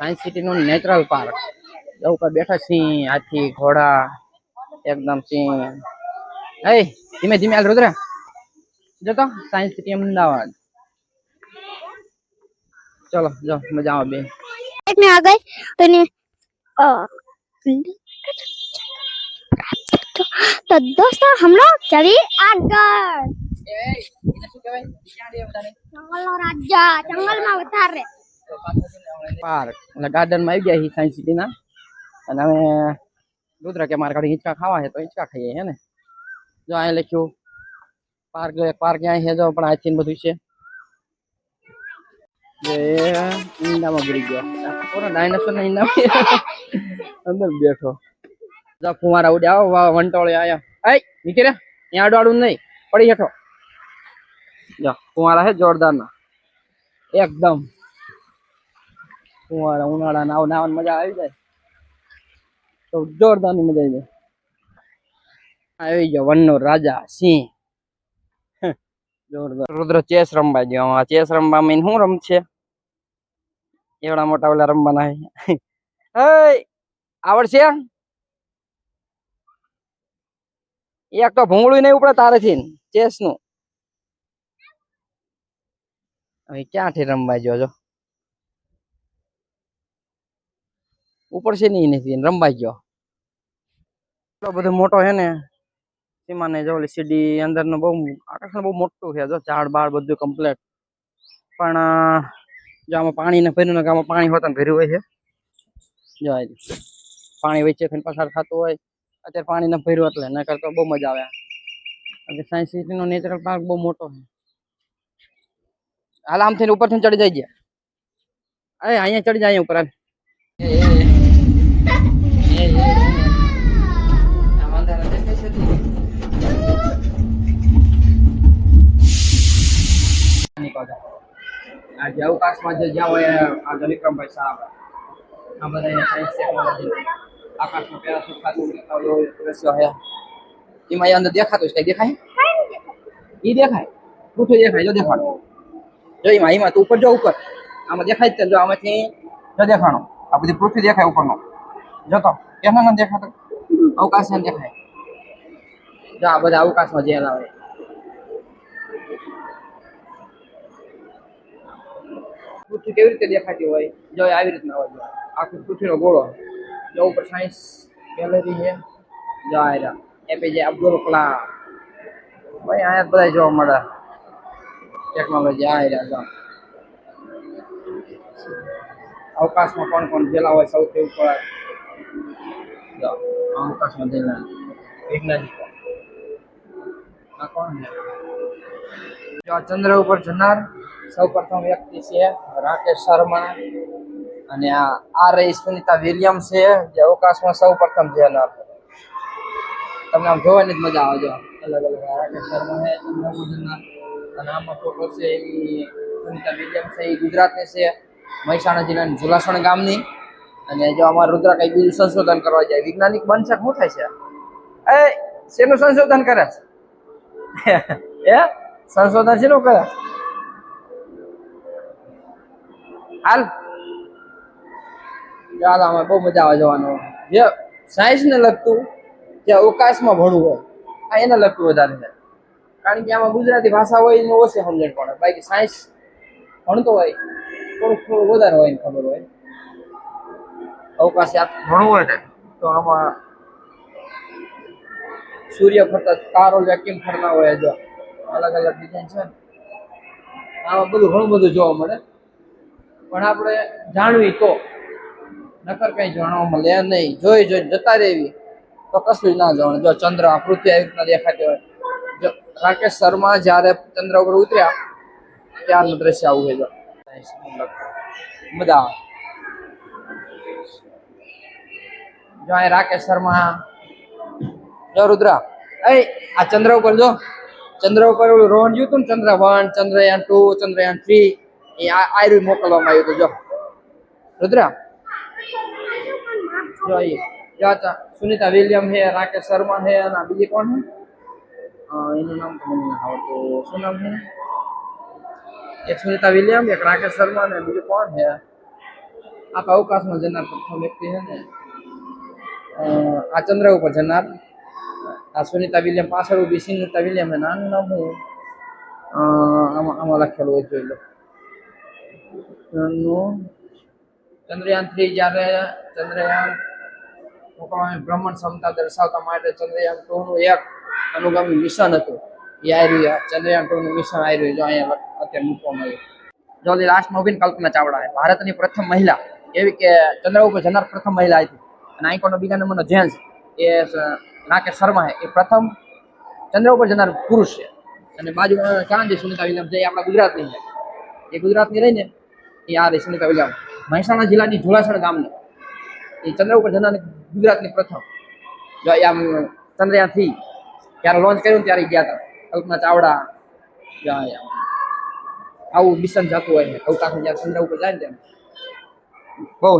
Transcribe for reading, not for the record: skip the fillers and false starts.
science city નું natural park ઉપર બેઠા સિંહ હાથી ઘોડા એકદમ સિંહ એ ધીમે ધીમે હાલ રુદ્ર જતો સાયન્સ સિટી અમદાવાદ चलो जाओ मजा आओ बे में आ गए तो ने तो दोस्तों हम लोग चलिए आगे जंगल और राजा जंगल में बता रहे पार्क એટલે ગાર્ડન માં આવી ગયા હી સાયન્સ સિટી ના અને અમે રુદ્ર કે મારા ઘરે હિંચકા ખાવા હે તો હિંચકા ખાઈએ હે ને જો આ લખ્યું પાર્ક અહીંયા હે જો પણ આથી બધું છે જે ઈંડામાં ગરી ગયો પૂરો ડાયનાસોર ના ઈંડામાં અંદર બેઠો જો ફુવારા ઉડ્યા આવો વંટોળે આયા આય નીકળે ત્યાં આડું નહીં પડી હેઠો જો ફુવારા હે જોરદાર ના એકદમ ફુવારા ઉનાળા નાવાની મજા આવી જાય તો જોરદાર ની મજા આવી જાય આવી ગયો વનનો રાજા સિંહ જોરદાર રુદ્ર ચેસ રમવા ગયો આ ચેસ રમવા માં શું રમશે એવડા મોટા ઓલા રમવાના હે આવડશે એક તો ભૂંગળું નહીં ઉપડે તારેથી ચેસ નું હવે ક્યાંથી રમવા ગયો જો ઉપડશે નહીં નથી રમવા ગયો એટલો બધો મોટો હે ને સીમાને જો ઓલી સીડી અંદર નું બહુ આકાશ બહુ મોટું છે જો ઝાડ બાળ બધું કમ્પ્લીટ પણ જો આમાં પાણી ને ભર્યું ને આમાં પાણી હોતા ભર્યું હોય છે જો પાણી વચ્ચે પસાર થતું હોય અત્યારે પાણી ને ભર્યું એટલે ન કરતો બહુ મજા આવે સાયન્સ સિટી નો નેચરલ પાર્ક બહુ મોટો છે હાલ આમ થઈને ઉપર થઈને ચડી જાય અરે અહીંયા ચડી જાય ઉપર આજે અવકાશમાં જે જ્યાં હોય આ વિક્રમભાઈ સાહેબ આ બધા સાયન્સ ટેકનોલોજી આકાશમાં પેલા સુખાતું દ્રશ્ય હે એમાં અંદર દેખાતું છે કઈ દેખાય ઈ દેખાય પૃથ્વી દેખાય જો દેખાડો જો એમાં તો ઉપર જો ઉપર આમાં દેખાય જ જો આમાંથી જો દેખાણો આ બધી પૃથ્વી દેખાય ઉપરનો જોતો કેના ન દેખાતો અવકાશ ન દેખાય જો આ બધા અવકાશમાં જેલા હોય પૃથ્વી કેવી રીતે દેખાતી હોય જો આવી રીતના હોય આખું પૃથ્વીનો ગોળો જો ઉપર સાયન્સ ગેલેરી છે જો આયરા એપીજે અબ્દુલ કલામ ભાઈ અહીંયા બધા જોવા મળે ટેકનોલોજી આયરા જો અવકાશમાં કોણ કોણ ગયેલા હોય સૌથી ઉપર જો અવકાશમાં ગયેલા વૈજ્ઞાનિકો આ કોણ છે જો ચંદ્ર ઉપર જનાર સૌ પ્રથમ વ્યક્તિ છે રાકેશ શર્મા અને આ રહી સુનિતા વિલિયમ્સ છે જે અવકાશમાં સૌ પ્રથમ જનાર તમને આમ જોવાની જ મજા આવે અલગ અલગ રાકેશ શર્મા છે ચંદ્ર ઉપર જનાર અને આમાં ફોટો છે એ સુનિતા વિલિયમ્સ છે એ ગુજરાતની છે મહેસાણા જિલ્લાની ઝુલાસણ ગામની અને જો અમારા રુદ્ર કઈ બીજું સંશોધન કરવા જાય વૈજ્ઞાનિક બનશે શું થાય છે એ શેનું સંશોધન કરે છે એ સંશોધન શેનું કરે હાલ ચાલ આમાં બહુ મજા આવે જવાનું જે સાયન્સ ને લગતું જે અવકાશમાં ભણવું હોય આ એને લગતું વધારે છે કારણ કે આમાં ગુજરાતી ભાષા હોય એનું ઓછી સમજણ પડે બાકી સાયન્સ ભણતો હોય થોડુંક વધારે હોય ને ખબર હોય અવકાશ ભણવું હોય ને તો આમાં સૂર્ય ફરતા તારો કેમ ફરતા હોય જો અલગ અલગ ડિઝાઇન છે આમાં બધું ઘણું બધું જોવા મળે પણ આપણે જાણવી તો નકર કઈ જાણવા મળે નહીં જોઈ જતા રહેવી તો કશું ના જવાનું જો ચંદ્ર પૃથ્વી આવી રીતના દેખાતી હોય જો રાકેશ શર્મા જયારે ચંદ્ર ઉપર ઉતર્યા ત્યારનું દ્રશ્ય આવું હોય જો મજા આવે જો અહીં રાકેશ શર્મા જો રુદ્ર આ ચંદ્ર ઉપર જો ચંદ્ર ઉપર ઓલું રોહન ગયું હતું ને ચંદ્ર 1 ચંદ્રયાન 2 ચંદ્રયાન 3 એ આયરું મોકલવામાં આવ્યું હતું જો રુદ્ર જો જો સુનિતા વિલિયમ છે રાકેશ શર્મા છે અને બીજી કોણ છે એનું નામ તો મને આવડતું શું નામ છે એક સુનિતા વિલિયમ એક રાકેશ શર્મા ને બીજું કોણ છે આખા અવકાશમાં જનાર પ્રથમ વ્યક્તિ છે ને આ ચંદ્ર ઉપર જનાર આ સુનિતા વિલિયમ પાછળ ઉભી સુનિતા વિલિયમ છે નાનું નામ હું આમાં લખેલું હોય જોઈ લો ચંદ્રયાન 3 જ્યારે ચંદ્રયાન ભ્રમણ ક્ષમતા દર્શાવતા માટે ચંદ્રયાન 2 નું એક અનુગામી મિશન હતું એ આવ્યું ચંદ્રયાન 2 નું મિશન આવ્યું જો અહીંયા અત્યારે મૂકવામાં આવ્યું જો લાસ્ટમાં ઉભીને કલ્પના ચાવડા છે ભારતની પ્રથમ મહિલા એવી કે ચંદ્ર ઉપર જનાર પ્રથમ મહિલા હતી અને આઈકોનો બીજા નંબરનો જેન્સ એ રાકેશ શર્મા છે એ પ્રથમ ચંદ્ર ઉપર જનાર પુરુષ છે અને બાજુમાં ચાંદ છે સુનિતા વિલિયમ જે આપણા ગુજરાતની છે એ ગુજરાતની રહીને એ આ રહી સુનિતા વિલિયમ મહેસાણા જિલ્લાની ઝોલાસણ ગામની એ ચંદ્ર ઉપર જનાર ગુજરાતની પ્રથમ જો આમ ચંદ્રયાન 3 જ્યારે લોન્ચ કર્યું ત્યારે ગયા હતા કલ્પના ચાવડા આવું મિશન જતું હોય અવકાશમાં જ્યારે ચંદ્ર ઉપર જાય ને ત્યારે બહુ